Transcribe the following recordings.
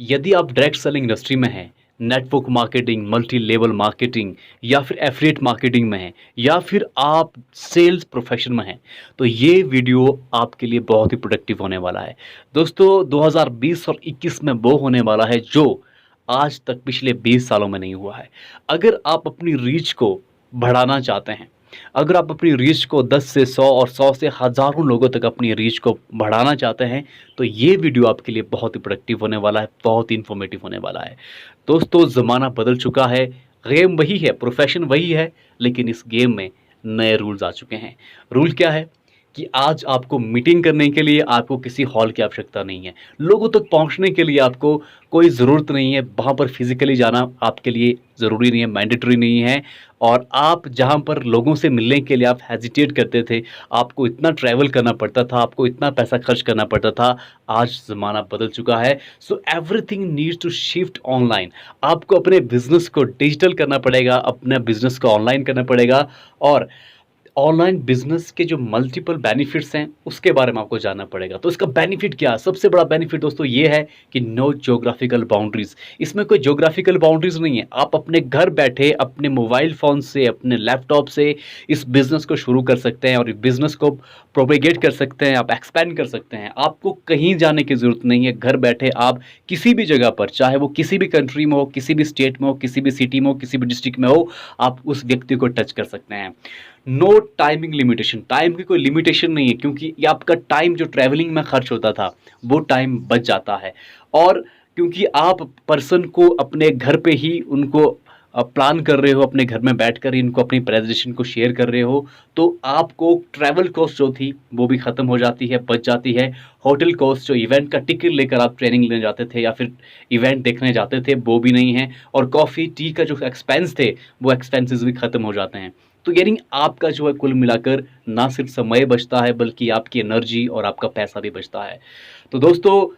यदि आप direct selling industry में हैं, network marketing, multi level marketing या फिर एफिलिएट मार्केटिंग में हैं या फिर आप सेल्स प्रोफेशन में हैं, तो ये वीडियो आपके लिए बहुत ही प्रोडक्टिव होने वाला है। दोस्तों 2020 और 21 में वो होने वाला है जो आज तक पिछले 20 सालों में नहीं हुआ है। अगर आप अपनी रीच को बढ़ाना चाहते हैं, अगर आप अपनी रीच को 10 से 100 और 100 से हज़ारों लोगों तक अपनी रीच को बढ़ाना चाहते हैं, तो ये वीडियो आपके लिए बहुत ही प्रोडक्टिव होने वाला है, बहुत ही इन्फॉर्मेटिव होने वाला है। दोस्तों ज़माना बदल चुका है, गेम वही है, प्रोफेशन वही है, लेकिन इस गेम में नए रूल्स आ चुके हैं। रूल क्या है कि आज आपको मीटिंग करने के लिए आपको किसी हॉल की आवश्यकता नहीं है। लोगों तक पहुंचने के लिए आपको कोई ज़रूरत नहीं है, वहाँ पर फिज़िकली जाना आपके लिए ज़रूरी नहीं है, मैंडेटरी नहीं है। और आप जहाँ पर लोगों से मिलने के लिए आप हेजिटेट करते थे, आपको इतना ट्रैवल करना पड़ता था, आपको इतना पैसा खर्च करना पड़ता था, आज ज़माना बदल चुका है। So everything needs to shift online. आपको अपने बिज़नेस को डिजिटल करना पड़ेगा, अपने बिज़नेस को ऑनलाइन करना पड़ेगा। और ऑनलाइन बिजनेस के जो मल्टीपल बेनिफिट्स हैं उसके बारे में आपको जानना पड़ेगा। तो इसका बेनिफिट क्या है? सबसे बड़ा बेनिफिट दोस्तों ये है कि नो ज्योग्राफिकल बाउंड्रीज। इसमें कोई ज्योग्राफिकल बाउंड्रीज नहीं है। आप अपने घर बैठे अपने मोबाइल फ़ोन से, अपने लैपटॉप से इस बिज़नेस को शुरू कर सकते हैं और इस बिज़नेस को प्रोपेगेट कर सकते हैं, आप एक्सपेंड कर सकते हैं। आपको कहीं जाने की ज़रूरत नहीं है। घर बैठे आप किसी भी जगह पर, चाहे वो किसी भी कंट्री में हो, किसी भी स्टेट में हो, किसी भी सिटी में हो, किसी भी डिस्ट्रिक्ट में हो, आप उस व्यक्ति को टच कर सकते हैं। No timing limitation. टाइम की कोई लिमिटेशन नहीं है, क्योंकि ये आपका टाइम जो ट्रैवलिंग में खर्च होता था वो टाइम बच जाता है। और क्योंकि आप पर्सन को अपने घर पे ही उनको प्लान कर रहे हो, अपने घर में बैठकर ही इनको अपनी प्रेजेंटेशन को शेयर कर रहे हो, तो आपको ट्रैवल कॉस्ट जो थी वो भी ख़त्म हो जाती है, बच जाती है। होटल कॉस्ट, जो इवेंट का टिकट लेकर आप ट्रेनिंग लेने जाते थे या फिर इवेंट देखने जाते थे, वो भी नहीं है। और कॉफ़ी टी का जो एक्सपेंस थे वो एक्सपेंसेस भी ख़त्म हो जाते हैं। तो यानी आपका जो है कुल मिलाकर ना सिर्फ समय बचता है, बल्कि आपकी एनर्जी और आपका पैसा भी बचता है। तो दोस्तों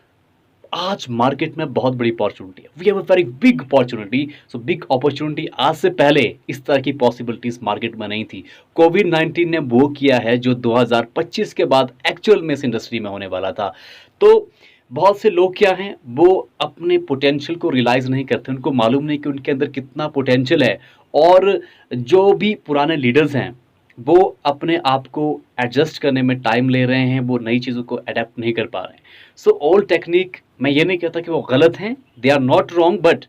आज मार्केट में बहुत बड़ी अपॉर्चुनिटी है। We have a very big opportunity. So big opportunity, आज से पहले इस तरह की पॉसिबिलिटीज मार्केट में नहीं थी। कोविड-19 ने वो किया है जो 2025 के बाद एक्चुअल में इस इंडस्ट्री में होने वाला था। तो बहुत से लोग क्या हैं, वो अपने पोटेंशियल को रियलाइज़ नहीं करते, उनको मालूम नहीं कि उनके अंदर कितना पोटेंशियल है। और जो भी पुराने लीडर्स हैं, वो अपने आप को एडजस्ट करने में टाइम ले रहे हैं, वो नई चीज़ों को अडेप्ट नहीं कर पा रहे हैं। सो ओल्ड टेक्निक, मैं ये नहीं कहता कि वो गलत हैं, they are not wrong, but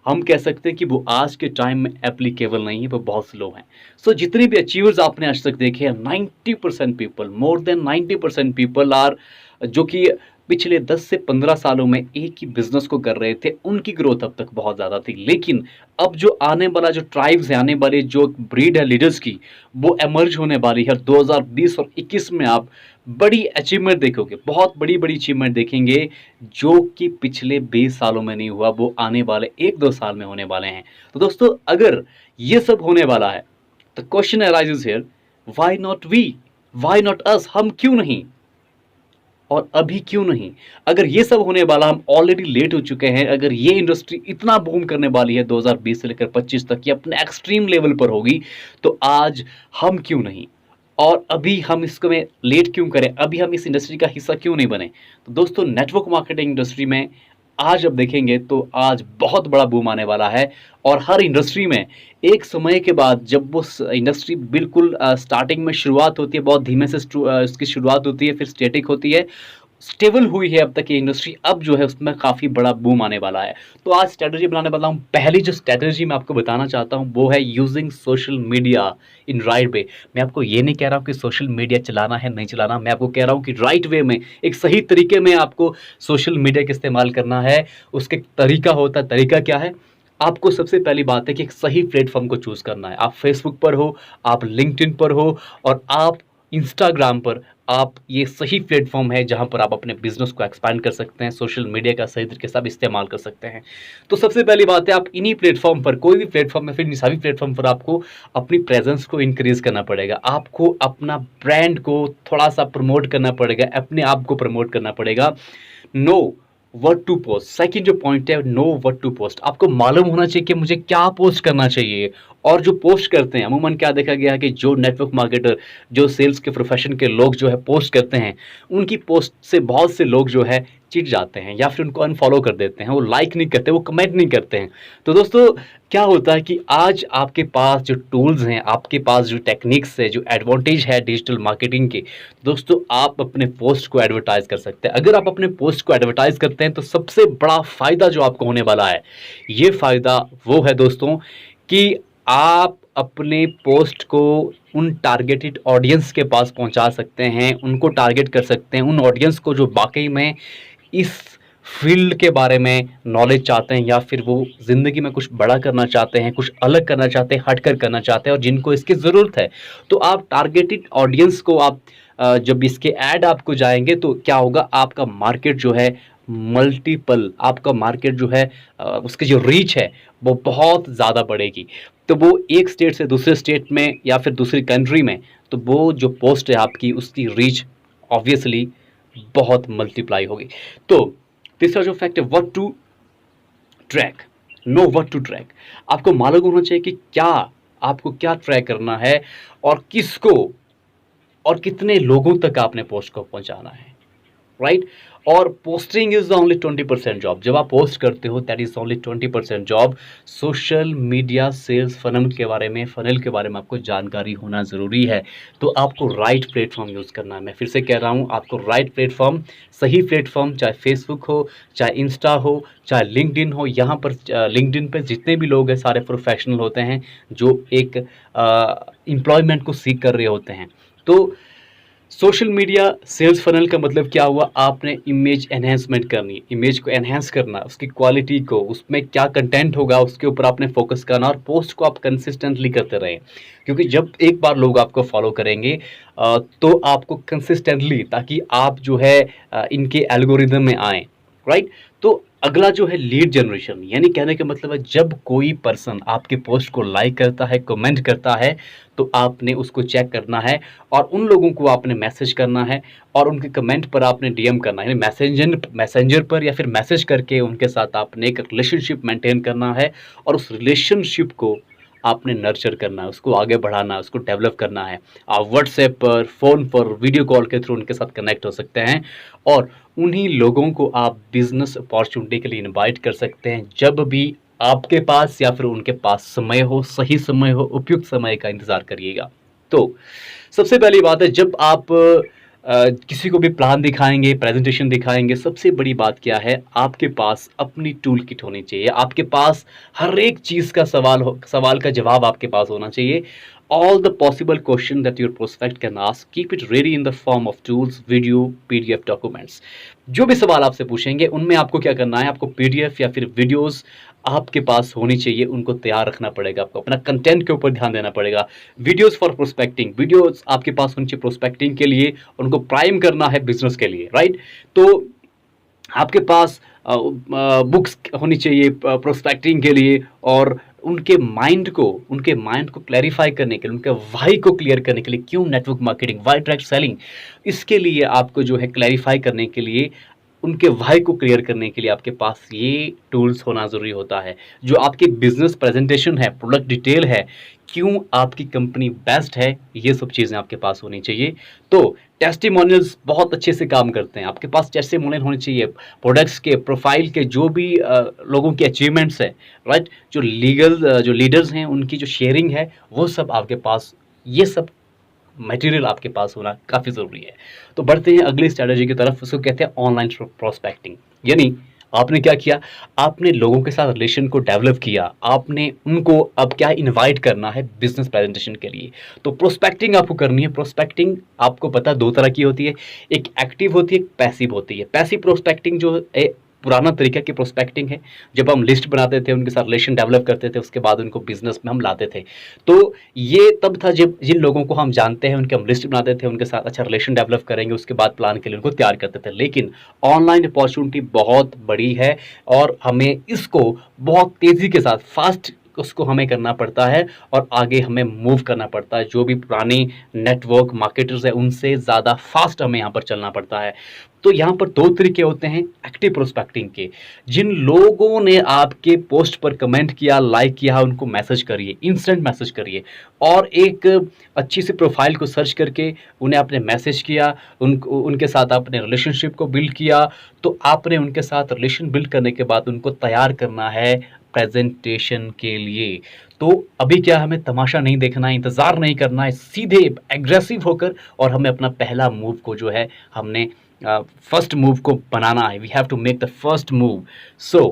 हम कह सकते हैं कि वो आज के टाइम में एप्लीकेबल नहीं है, वो बहुत स्लो हैं। सो जितने भी अचीवर्स आपने आज तक देखे हैं, 90% people, more than 90% people are, जो कि पिछले 10 से 15 सालों में एक ही बिजनेस को कर रहे थे, उनकी ग्रोथ अब तक बहुत ज़्यादा थी। लेकिन अब जो आने वाला जो ट्राइब्स है, आने वाले जो ब्रीड है लीडर्स की, वो एमर्ज होने वाली है। 2020 और 21 में आप बड़ी अचीवमेंट देखोगे, बहुत बड़ी बड़ी अचीवमेंट देखेंगे, जो कि पिछले 20 सालों में नहीं हुआ, वो आने वाले 1-2 साल में होने वाले हैं। तो दोस्तों अगर ये सब होने वाला है, तो question arises here, why not we, why not us, हम क्यों नहीं और अभी क्यों नहीं? अगर ये सब होने वाला, हम ऑलरेडी लेट हो चुके हैं, अगर ये इंडस्ट्री इतना बूम करने वाली है 2020 से लेकर 25 तक, ये अपने एक्सट्रीम लेवल पर होगी, तो आज हम क्यों नहीं? और अभी हम इसको में लेट क्यों करें? अभी हम इस इंडस्ट्री का हिस्सा क्यों नहीं बने? तो दोस्तों नेटवर्क मार्केटिंग इंडस्ट्री में आज अब देखेंगे तो आज बहुत बड़ा बूम आने वाला है। और हर इंडस्ट्री में एक समय के बाद, जब वो इंडस्ट्री बिल्कुल स्टार्टिंग में शुरुआत होती है, बहुत धीमे से उसकी शुरुआत होती है, फिर स्टेटिक होती है, स्टेबल हुई है अब तक ये इंडस्ट्री, अब जो है उसमें काफ़ी बड़ा बूम आने वाला है। तो आज स्ट्रैटेजी बनाने वाला हूँ। पहली जो स्ट्रैटेजी मैं आपको बताना चाहता हूँ वो है using social media in right way. मैं आपको ये नहीं कह रहा हूँ कि सोशल मीडिया चलाना है, नहीं चलाना, मैं आपको कह रहा हूँ कि राइट वे में, एक सही तरीके में आपको सोशल मीडिया का इस्तेमाल करना है। उसके तरीका होता है, तरीका क्या है? आपको सबसे पहली बात है कि एक सही प्लेटफॉर्म को चूज़ करना है। आप फेसबुक पर हो, आप लिंक्डइन पर हो, और आप इंस्टाग्राम पर, आप, ये सही प्लेटफॉर्म है जहां पर आप अपने बिजनेस को एक्सपैंड कर सकते हैं, सोशल मीडिया का सही तरीके से आप इस्तेमाल कर सकते हैं। तो सबसे पहली बात है, आप इन्हीं प्लेटफॉर्म पर, कोई भी प्लेटफॉर्म है, फिर इन सभी प्लेटफॉर्म पर आपको अपनी प्रेजेंस को इंक्रीज करना पड़ेगा। आपको अपना ब्रांड को थोड़ा सा प्रमोट करना पड़ेगा, अपने आप को प्रमोट करना पड़ेगा। Know what to post, second जो पॉइंट है, नो व्हाट टू पोस्ट। आपको मालूम होना चाहिए कि मुझे क्या पोस्ट करना चाहिए और जो पोस्ट करते हैं, अमूमन क्या देखा गया है कि जो नेटवर्क मार्केटर, जो सेल्स के प्रोफेशन के लोग जो है पोस्ट करते हैं, उनकी पोस्ट से बहुत से लोग जो है चिढ़ जाते हैं या फिर उनको अनफॉलो कर देते हैं, वो लाइक नहीं करते, वो कमेंट नहीं करते हैं। तो दोस्तों क्या होता है कि आज आपके पास जो टूल्स हैं, आपके पास जो टेक्निक्स है, जो एडवांटेज है डिजिटल मार्केटिंग के, दोस्तों आप अपने पोस्ट को एडवर्टाइज कर सकते हैं। अगर आप अपने पोस्ट को एडवर्टाइज करते हैं तो सबसे बड़ा फायदा जो आपको होने वाला है, ये फायदा वो है दोस्तों कि आप अपने पोस्ट को उन टारगेटेड ऑडियंस के पास पहुंचा सकते हैं, उनको टारगेट कर सकते हैं, उन ऑडियंस को जो वाकई में इस फील्ड के बारे में नॉलेज चाहते हैं या फिर वो ज़िंदगी में कुछ बड़ा करना चाहते हैं, कुछ अलग करना चाहते हैं, हटकर करना चाहते हैं और जिनको इसकी ज़रूरत है। तो आप टारगेटेड ऑडियंस को आप जब इसके ऐड आपको जाएंगे तो क्या होगा, आपका मार्केट जो है मल्टीपल, आपका मार्केट जो है उसकी जो रीच है वो बहुत ज़्यादा बढ़ेगी। तो वो एक स्टेट से दूसरे स्टेट में या फिर दूसरी कंट्री में, तो वो जो पोस्ट है आपकी, उसकी रीच ऑब्वियसली बहुत मल्टीप्लाई होगी। तो तीसरा जो फैक्ट है, what to track, know what to track. आपको मालूम होना चाहिए कि क्या आपको क्या ट्रैक करना है और किसको और कितने लोगों तक आपने पोस्ट को पहुंचाना है, राइट। और posting is the only 20% job. जब आप पोस्ट करते हो that is only 20% job. Social media sales funnel के बारे में आपको जानकारी होना ज़रूरी है। तो आपको राइट प्लेटफॉर्म यूज़ करना है। मैं फिर से कह रहा हूँ, आपको राइट प्लेटफॉर्म, सही प्लेटफॉर्म, चाहे फेसबुक हो, चाहे इंस्टा हो, चाहे लिंक्डइन हो। यहाँ पर लिंक्डइन पे जितने भी लोग हैं सारे प्रोफेशनल होते हैं जो एक एम्प्लॉयमेंट को सीख कर रहे होते हैं। तो सोशल मीडिया सेल्स फनल का मतलब क्या हुआ, आपने इमेज एनहेंसमेंट करनी है, इमेज को एनहेंस करना, उसकी क्वालिटी को, उसमें क्या कंटेंट होगा उसके ऊपर आपने फोकस करना और पोस्ट को आप कंसिस्टेंटली करते रहें। क्योंकि जब एक बार लोग आपको फॉलो करेंगे तो आपको कंसिस्टेंटली, ताकि आप जो है इनके एल्गोरिदम में आएँ, राइट। तो अगला जो है लीड जनरेशन, यानी कहने का मतलब है जब कोई पर्सन आपके पोस्ट को लाइक करता है, कमेंट करता है, तो आपने उसको चेक करना है और उन लोगों को आपने मैसेज करना है और उनके कमेंट पर आपने डीएम करना है, यानी मैसेंजर पर या फिर मैसेज करके उनके साथ आपने एक रिलेशनशिप मेंटेन करना है और उस रिलेशनशिप को आपने नर्चर करना है, उसको आगे बढ़ाना है, उसको डेवलप करना है। आप व्हाट्सएप पर, फ़ोन पर, वीडियो कॉल के थ्रू उनके साथ कनेक्ट हो सकते हैं और उन्हीं लोगों को आप बिजनेस अपॉर्चुनिटी के लिए इनवाइट कर सकते हैं जब भी आपके पास या फिर उनके पास समय हो, सही समय हो, उपयुक्त समय का इंतज़ार करिएगा। तो सबसे पहली बात है, जब आप किसी को भी प्लान दिखाएंगे, प्रेजेंटेशन दिखाएंगे, सबसे बड़ी बात क्या है, आपके पास अपनी टूल किट होनी चाहिए। आपके पास हर एक चीज़ का सवाल का जवाब आपके पास होना चाहिए। All the possible question that your prospect can ask, keep it ready in the form of tools, video, PDF documents। जो भी सवाल आपसे पूछेंगे उनमें आपको क्या करना है, आपको PDF या फिर वीडियोस आपके पास होनी चाहिए, उनको तैयार रखना पड़ेगा। आपको अपना कंटेंट के ऊपर ध्यान देना पड़ेगा। वीडियोस फॉर प्रोस्पेक्टिंग, वीडियोस आपके पास होनी चाहिए प्रोस्पेक्टिंग के लिए, उनको प्राइम करना है बिजनेस के लिए, राइट। तो आपके पास बुक्स होनी चाहिए प्रोस्पेक्टिंग के लिए और उनके माइंड को क्लैरिफाई करने के लिए, उनके वाई को क्लियर करने के लिए, क्यों network marketing, why direct selling, इसके लिए आपको जो है क्लैरिफाई करने के लिए, उनके वाई को क्लियर करने के लिए आपके पास ये टूल्स होना ज़रूरी होता है। जो आपकी बिजनेस प्रेजेंटेशन है, प्रोडक्ट डिटेल है, क्यों आपकी कंपनी बेस्ट है, ये सब चीज़ें आपके पास होनी चाहिए। तो टेस्टिमोनियल्स बहुत अच्छे से काम करते हैं। आपके पास टेस्टिमोनियल होने चाहिए, प्रोडक्ट्स के, प्रोफाइल के, जो भी लोगों के अचीवमेंट्स है, राइट, जो जो लीडर्स हैं उनकी जो शेयरिंग है, वो सब आपके पास, ये सब मटेरियल आपके पास होना काफ़ी ज़रूरी है। तो बढ़ते हैं अगली स्ट्रैटेजी की तरफ, उसको कहते हैं ऑनलाइन प्रोस्पेक्टिंग। यानी आपने क्या किया, आपने लोगों के साथ रिलेशन को डेवलप किया, आपने उनको अब क्या इनवाइट करना है बिजनेस प्रेजेंटेशन के लिए। तो प्रोस्पेक्टिंग आपको करनी है। प्रोस्पेक्टिंग आपको पता दो तरह की होती है, एक एक्टिव होती है, एक पैसिव होती है। पैसिव प्रोस्पेक्टिंग जो पुराना तरीका की प्रोस्पेक्टिंग है, जब हम लिस्ट बनाते थे, उनके साथ रिलेशन डेवलप करते थे, उसके बाद उनको बिजनेस में हम लाते थे। तो ये तब था जब जिन लोगों को हम जानते हैं उनके हम लिस्ट बनाते थे, उनके साथ अच्छा रिलेशन डेवलप करेंगे, उसके बाद प्लान के लिए उनको तैयार करते थे। लेकिन ऑनलाइन अपॉर्चुनिटी बहुत बड़ी है और हमें इसको बहुत तेज़ी के साथ, फास्ट उसको हमें करना पड़ता है और आगे हमें मूव करना पड़ता है। जो भी पुराने नेटवर्क मार्केटर्स है उनसे ज़्यादा फास्ट हमें यहाँ पर चलना पड़ता है। तो यहाँ पर दो तरीके होते हैं एक्टिव प्रोस्पेक्टिंग के। जिन लोगों ने आपके पोस्ट पर कमेंट किया, लाइक किया, उनको मैसेज करिए, इंस्टेंट मैसेज करिए और एक अच्छी सी प्रोफाइल को सर्च करके उन्हें आपने मैसेज किया, उनके साथ आपने रिलेशनशिप को बिल्ड किया। तो आपने उनके साथ रिलेशन बिल्ड करने के बाद उनको तैयार करना है प्रेजेंटेशन के लिए। तो अभी क्या, हमें तमाशा नहीं देखना है, इंतज़ार नहीं करना है, सीधे एग्रेसिव होकर और हमें अपना पहला मूव को जो है हमने फर्स्ट मूव को बनाना है। We have to make the first move. So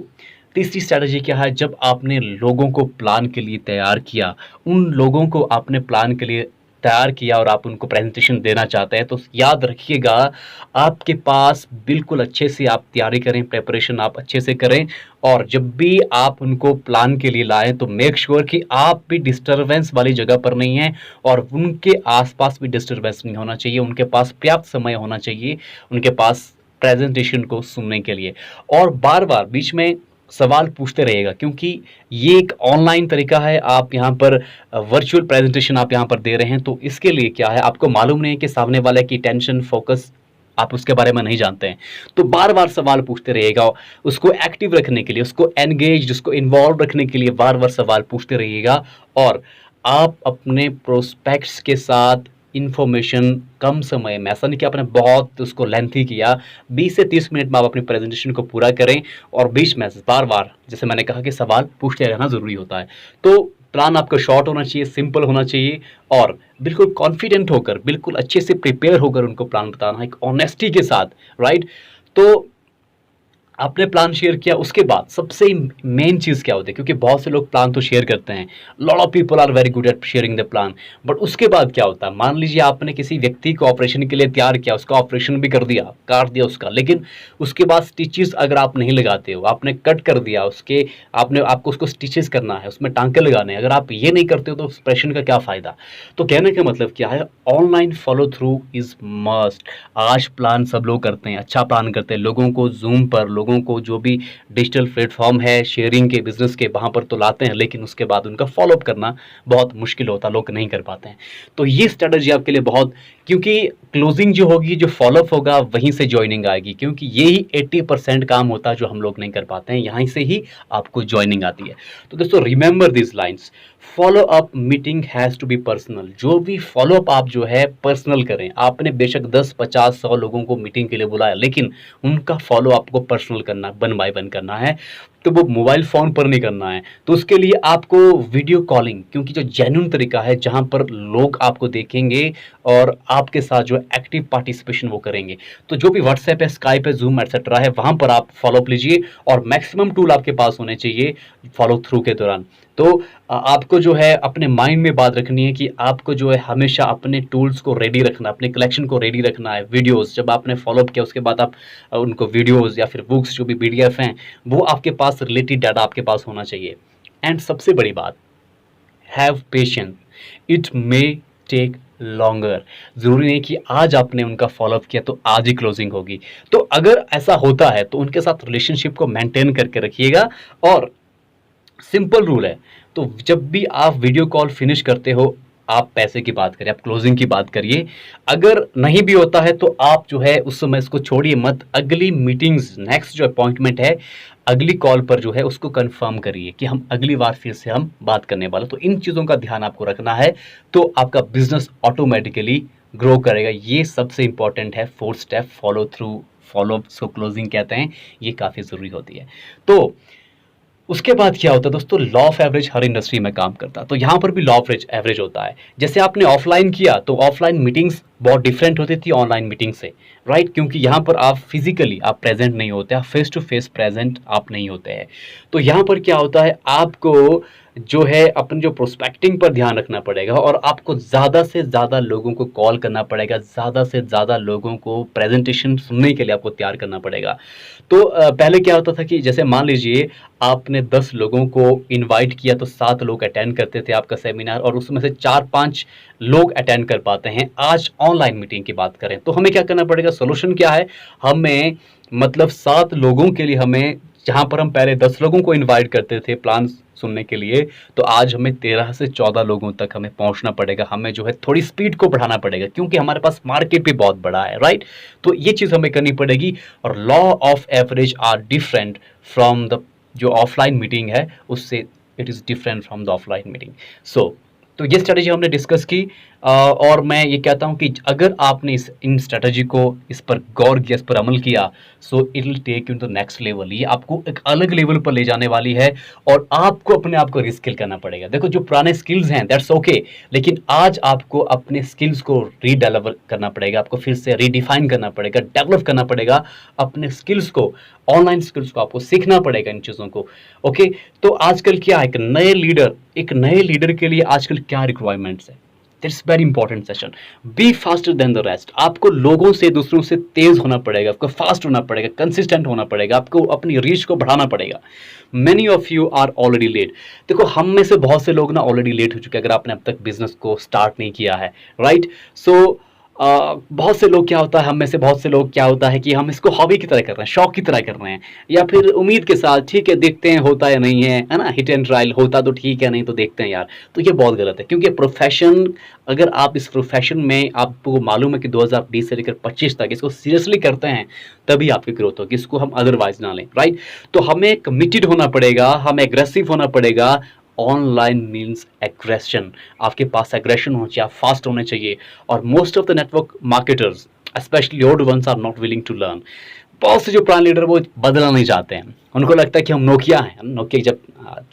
तीसरी स्ट्रैटेजी क्या है, जब आपने लोगों को प्लान के लिए तैयार किया, उन लोगों को आपने प्लान के लिए तैयार किया और आप उनको प्रेजेंटेशन देना चाहते हैं, तो याद रखिएगा आपके पास बिल्कुल अच्छे से आप तैयारी करें, प्रेपरेशन आप अच्छे से करें और जब भी आप उनको प्लान के लिए लाएं तो मेक श्योर कि आप भी डिस्टर्बेंस वाली जगह पर नहीं हैं और उनके आसपास भी डिस्टर्बेंस नहीं होना चाहिए। उनके पास पर्याप्त समय होना चाहिए उनके पास प्रेजेंटेशन को सुनने के लिए। और बार बार बीच में सवाल पूछते रहिएगा, क्योंकि ये एक ऑनलाइन तरीका है, आप यहाँ पर वर्चुअल प्रेजेंटेशन आप यहाँ पर दे रहे हैं। तो इसके लिए क्या है, आपको मालूम नहीं है कि सामने वाले की टेंशन, फोकस आप उसके बारे में नहीं जानते हैं। तो बार बार सवाल पूछते रहिएगा, उसको एक्टिव रखने के लिए, उसको एंगेज, उसको इन्वॉल्व रखने के लिए बार बार सवाल पूछते रहिएगा। और आप अपने प्रोस्पेक्ट्स के साथ इन्फॉर्मेशन कम समय में, ऐसा नहीं कि आपने बहुत उसको लेंथी किया, 20 से 30 मिनट में आप अपनी प्रेजेंटेशन को पूरा करें और बीच में बार बार जैसे मैंने कहा कि सवाल पूछते रहना ज़रूरी होता है। तो प्लान आपका शॉर्ट होना चाहिए, सिंपल होना चाहिए और बिल्कुल कॉन्फिडेंट होकर, बिल्कुल अच्छे से प्रिपेयर होकर उनको प्लान बताना, एक ऑनेस्टी के साथ, राइट। तो आपने प्लान शेयर किया, उसके बाद सबसे मेन चीज़ क्या होती है, क्योंकि बहुत से लोग प्लान तो शेयर करते हैं, lot of people are very good at sharing the plan, but उसके बाद क्या होता है, मान लीजिए आपने किसी व्यक्ति को ऑपरेशन के लिए तैयार किया, उसका ऑपरेशन भी कर दिया, काट दिया उसका, लेकिन उसके बाद स्टिचेस अगर आप नहीं लगाते हो, आपने कट कर दिया उसके, आपको उसको स्टिचेस करना है, उसमें टांके लगाने हैं, अगर आप ये नहीं करते हो तो ऑपरेशन का क्या फ़ायदा। तो कहने का मतलब क्या है, online follow through is must. आज प्लान सब लोग करते हैं, अच्छा प्लान करते हैं, लोगों को जूम पर, लोगों को जो भी डिजिटल प्लेटफॉर्म है शेयरिंग के, बिजनेस के, वहां पर तो लाते हैं, लेकिन उसके बाद उनका फॉलोअप करना बहुत मुश्किल होता है, लोग नहीं कर पाते हैं। तो ये स्ट्रेटजी आपके लिए बहुत, क्योंकि क्लोजिंग जो होगी, जो फॉलोअप होगा, वहीं से ज्वाइनिंग आएगी, क्योंकि यही 80% काम होता है जो हम लोग नहीं कर पाते हैं, यहीं से ही आपको ज्वाइनिंग आती है। तो दोस्तों remember this lines, follow up meeting has to be personal. जो भी फॉलो अप आप जो है पर्सनल करें। आपने बेशक 10, 50, 100 लोगों को मीटिंग के लिए बुलाया, लेकिन उनका फॉलो आपको पर्सनल करना, वन बाय वन करना है, तो वो मोबाइल फ़ोन पर नहीं करना है। तो उसके लिए आपको वीडियो कॉलिंग, क्योंकि जो जेन्युइन तरीका है जहाँ पर लोग आपको देखेंगे और आपके साथ जो एक्टिव पार्टिसिपेशन वो करेंगे, तो जो भी व्हाट्सएप है, स्काइप है, जूम एटसेट्रा है, वहाँ पर आप फॉलोअप लीजिए और मैक्सिमम टूल आपके पास होने चाहिए फॉलो थ्रू के दौरान। तो आपको जो है अपने माइंड में बात रखनी है कि आपको जो है हमेशा अपने टूल्स को रेडी रखना, अपने कलेक्शन को रेडी रखना है। वीडियोस जब आपने फॉलोअप किया उसके बाद आप उनको वीडियोस या फिर बुक्स जो भी पीडीएफ हैं वो आपके पास, रिलेटेड डाटा आपके पास होना चाहिए। एंड सबसे बड़ी बात, have patience, it may take longer. ज़रूरी नहीं कि आज आपने उनका फॉलोअप किया तो आज ही क्लोजिंग होगी। तो अगर ऐसा होता है तो उनके साथ रिलेशनशिप को मेंटेन करके रखिएगा। और सिंपल रूल है, तो जब भी आप वीडियो कॉल फिनिश करते हो, आप पैसे की बात करिए, आप क्लोजिंग की बात करिए। अगर नहीं भी होता है तो आप जो है उस समय इसको छोड़िए मत, अगली मीटिंग्स, नेक्स्ट जो अपॉइंटमेंट है, अगली कॉल पर जो है उसको कंफर्म करिए कि हम अगली बार फिर से हम बात करने वाले। तो इन चीज़ों का ध्यान आपको रखना है, तो आपका बिजनेस ऑटोमेटिकली ग्रो करेगा। ये सबसे इंपॉर्टेंट है, 4 step follow through, follow so closing कहते हैं, ये काफ़ी ज़रूरी होती है। तो उसके बाद क्या होता है दोस्तों, law of average her industry में काम करता है, तो यहाँ पर भी लॉ ऑफ एवरेज होता है। जैसे आपने ऑफलाइन किया तो ऑफलाइन मीटिंग्स बहुत डिफरेंट होती थी ऑनलाइन मीटिंग से, राइट, क्योंकि यहाँ पर आप फिजिकली आप प्रेजेंट नहीं होते, आप फेस टू फेस प्रेजेंट आप नहीं होते हैं। तो यहाँ पर क्या होता है, आपको जो है अपनी जो प्रोस्पेक्टिंग पर ध्यान रखना पड़ेगा और आपको ज़्यादा से ज़्यादा लोगों को कॉल करना पड़ेगा, ज़्यादा से ज़्यादा लोगों को प्रेजेंटेशन सुनने के लिए आपको तैयार करना पड़ेगा। तो पहले क्या होता था कि जैसे मान लीजिए आपने 10 लोगों को इनवाइट किया तो 7 लोग अटेंड करते थे आपका सेमिनार और उसमें से 4-5 लोग अटेंड कर पाते हैं। आज ऑनलाइन मीटिंग की बात करें तो हमें क्या करना पड़ेगा, सोल्यूशन क्या है, हमें मतलब 7 लोगों के लिए हमें जहाँ पर हम पहले 10 लोगों को इनवाइट करते थे प्लान सुनने के लिए, तो आज हमें 13 से 14 लोगों तक हमें पहुंचना पड़ेगा। हमें जो है थोड़ी स्पीड को बढ़ाना पड़ेगा, क्योंकि हमारे पास मार्केट भी बहुत बड़ा है, राइट। तो ये चीज़ हमें करनी पड़ेगी। और law of average are different from the जो ऑफलाइन मीटिंग है उससे, it is different from the offline meeting. So तो ये स्ट्रेटेजी हमने डिस्कस की। और मैं ये कहता हूँ कि अगर आपने इन स्ट्रेटेजी को, इस पर गौर किया, इस पर अमल किया, so it will take you to the next level. ये आपको एक अलग लेवल पर ले जाने वाली है और आपको अपने आप को रिस्किल करना पड़ेगा। देखो, जो पुराने स्किल्स हैं दैट्स ओके, लेकिन आज आपको अपने स्किल्स को रीडेवलप करना पड़ेगा, आपको फिर से रीडिफाइन करना पड़ेगा, डेवलप करना पड़ेगा अपने स्किल्स को, ऑनलाइन स्किल्स को आपको सीखना पड़ेगा इन चीज़ों को। ओके, तो आजकल क्या है, एक नए लीडर के लिए आजकल क्या रिक्वायरमेंट्स है? That's very important session. Be faster than the rest. आपको लोगों से, दूसरों से तेज होना पड़ेगा, आपको फास्ट होना पड़ेगा, कंसिस्टेंट होना पड़ेगा, आपको अपनी रीच को बढ़ाना पड़ेगा। Many of you are already late. देखो, हम में से बहुत से लोग ना ऑलरेडी लेट हो चुके हैं, अगर आपने अब तक बिजनेस को स्टार्ट नहीं किया है, राइट। सो बहुत से लोग क्या होता है, हम में से बहुत से लोग क्या होता है कि हम इसको हॉबी की तरह कर रहे हैं, शौक की तरह कर रहे हैं, या फिर उम्मीद के साथ, ठीक है देखते हैं होता है नहीं है ना, हिट एंड ट्रायल, होता तो ठीक है, नहीं तो देखते हैं यार। तो ये बहुत गलत है, क्योंकि प्रोफेशन, अगर आप इस प्रोफेशन में, आपको मालूम है कि 2020 से लेकर 25 तक इसको सीरियसली करते हैं, तभी आपकी ग्रोथ होगी, इसको हम अदरवाइज ना लें, राइट। तो हमें कमिटेड होना पड़ेगा, हमें एग्रेसिव होना पड़ेगा। ऑनलाइन मीन्स एग्रेशन, आपके पास एग्रेशन होना चाहिए, आप फास्ट होने चाहिए। और most of the network marketers, specially old ones, are not willing to learn. बहुत से जो पुराने लीडर वो बदलना नहीं चाहते हैं, उनको लगता है कि हम नोकिया हैं। नोकिया जब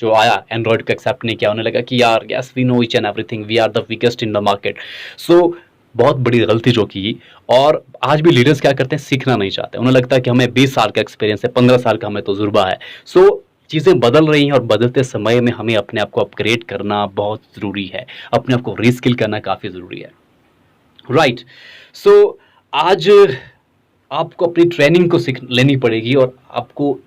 जो आया, एंड्रॉयड को एक्सेप्ट नहीं किया, उन्हें लगा कि यार yes we know each and everything, we are the weakest in the market. So बहुत बड़ी गलती जो की। और आज भी लीडर्स क्या करते हैं, सीखना नहीं चाहते, उन्हें लगता है कि हमें 20 साल का एक्सपीरियंस है, 15 साल का हमें तजुर्बा है। सो चीज़ें बदल रही हैं और बदलते समय में हमें अपने आप को अपग्रेड करना बहुत ज़रूरी है, अपने आप को रीस्किल करना काफ़ी ज़रूरी है, राइट। सो आज आपको अपनी ट्रेनिंग को सीख लेनी पड़ेगी और आपको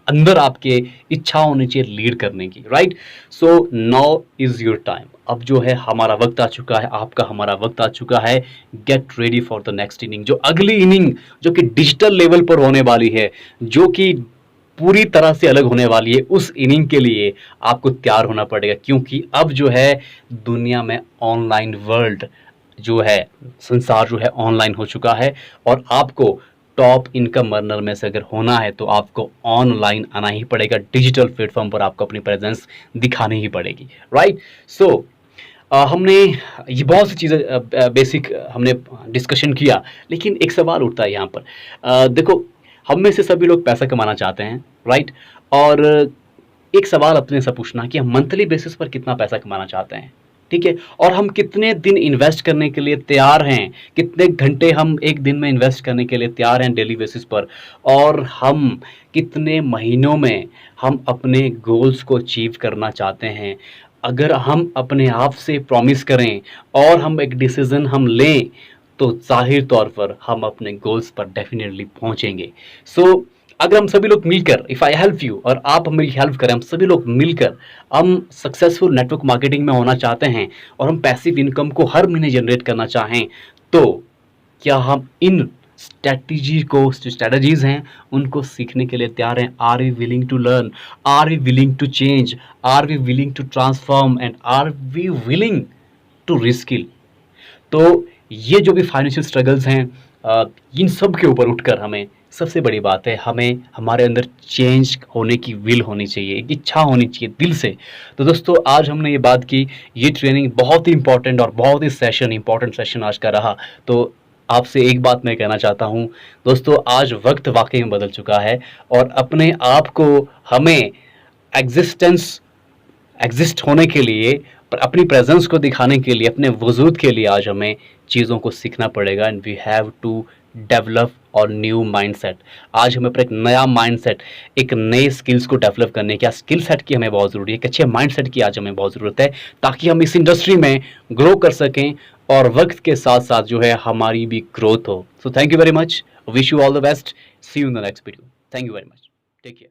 अंदर आपके इच्छा होनी चाहिए लीड करने की, right. So now is your time. अब जो है हमारा वक्त आ चुका है, आपका हमारा वक्त आ चुका है। Get ready for the next inning, जो अगली इनिंग जो कि डिजिटल लेवल पर होने वाली है, जो कि पूरी तरह से अलग होने वाली है, उस इनिंग के लिए आपको तैयार होना पड़ेगा। क्योंकि अब जो है दुनिया में ऑनलाइन वर्ल्ड जो है, संसार जो है ऑनलाइन हो चुका है। और आपको टॉप इनकम अर्नर में से अगर होना है तो आपको ऑनलाइन आना ही पड़ेगा, डिजिटल प्लेटफॉर्म पर आपको अपनी प्रेजेंस दिखानी ही पड़ेगी, राइट। सो हमने ये बहुत सी चीज़ें बेसिक हमने डिस्कशन किया, लेकिन एक सवाल उठता है यहाँ पर। देखो, हम में से सभी लोग पैसा कमाना चाहते हैं, राइट। और एक सवाल अपने से पूछना कि हम मंथली बेसिस पर कितना पैसा कमाना चाहते हैं, ठीक है। और हम कितने दिन इन्वेस्ट करने के लिए तैयार हैं, कितने घंटे हम एक दिन में इन्वेस्ट करने के लिए तैयार हैं डेली बेसिस पर, और हम कितने महीनों में हम अपने गोल्स को अचीव करना चाहते हैं। अगर हम अपने आप से प्रॉमिस करें और हम एक डिसीज़न हम लें, तो जाहिर तौर पर हम अपने गोल्स पर डेफिनेटली पहुंचेंगे। सो अगर हम सभी लोग मिलकर, इफ़ आई हेल्प यू और आप मेरी हेल्प करें, हम सभी लोग मिलकर हम सक्सेसफुल नेटवर्क मार्केटिंग में होना चाहते हैं और हम पैसिव इनकम को हर महीने जनरेट करना चाहें, तो क्या हम इन स्ट्रैटेजीज हैं उनको सीखने के लिए तैयार हैं? Are we willing to learn? Are we willing to change? Are we willing to transform? And are we willing to reskill? तो ये जो भी फाइनेंशियल स्ट्रगल्स हैं, इन सब के ऊपर उठकर हमें, सबसे बड़ी बात है, हमें हमारे अंदर चेंज होने की विल होनी चाहिए, एक इच्छा होनी चाहिए दिल से। तो दोस्तों, आज हमने ये बात की, ये ट्रेनिंग बहुत ही इंपॉर्टेंट और बहुत ही इंपॉर्टेंट सेशन आज का रहा। तो आपसे एक बात मैं कहना चाहता हूँ दोस्तों, आज वक्त वाकई में बदल चुका है और अपने आप को हमें एग्जिस्ट होने के लिए, अपनी प्रेजेंस को दिखाने के लिए, अपने वजूद के लिए आज हमें चीज़ों को सीखना पड़ेगा। And we have to develop और न्यू माइंडसेट। आज हमें पर एक नया माइंडसेट, एक नए स्किल्स को डेवलप करने की, स्किल सेट की हमें बहुत ज़रूरी है, एक अच्छे माइंडसेट की आज हमें बहुत ज़रूरत है, ताकि हम इस इंडस्ट्री में ग्रो कर सकें और वक्त के साथ साथ जो है हमारी भी ग्रोथ हो। So thank you very much, wish you all the best, see you in the next video. Thank you very much, take care.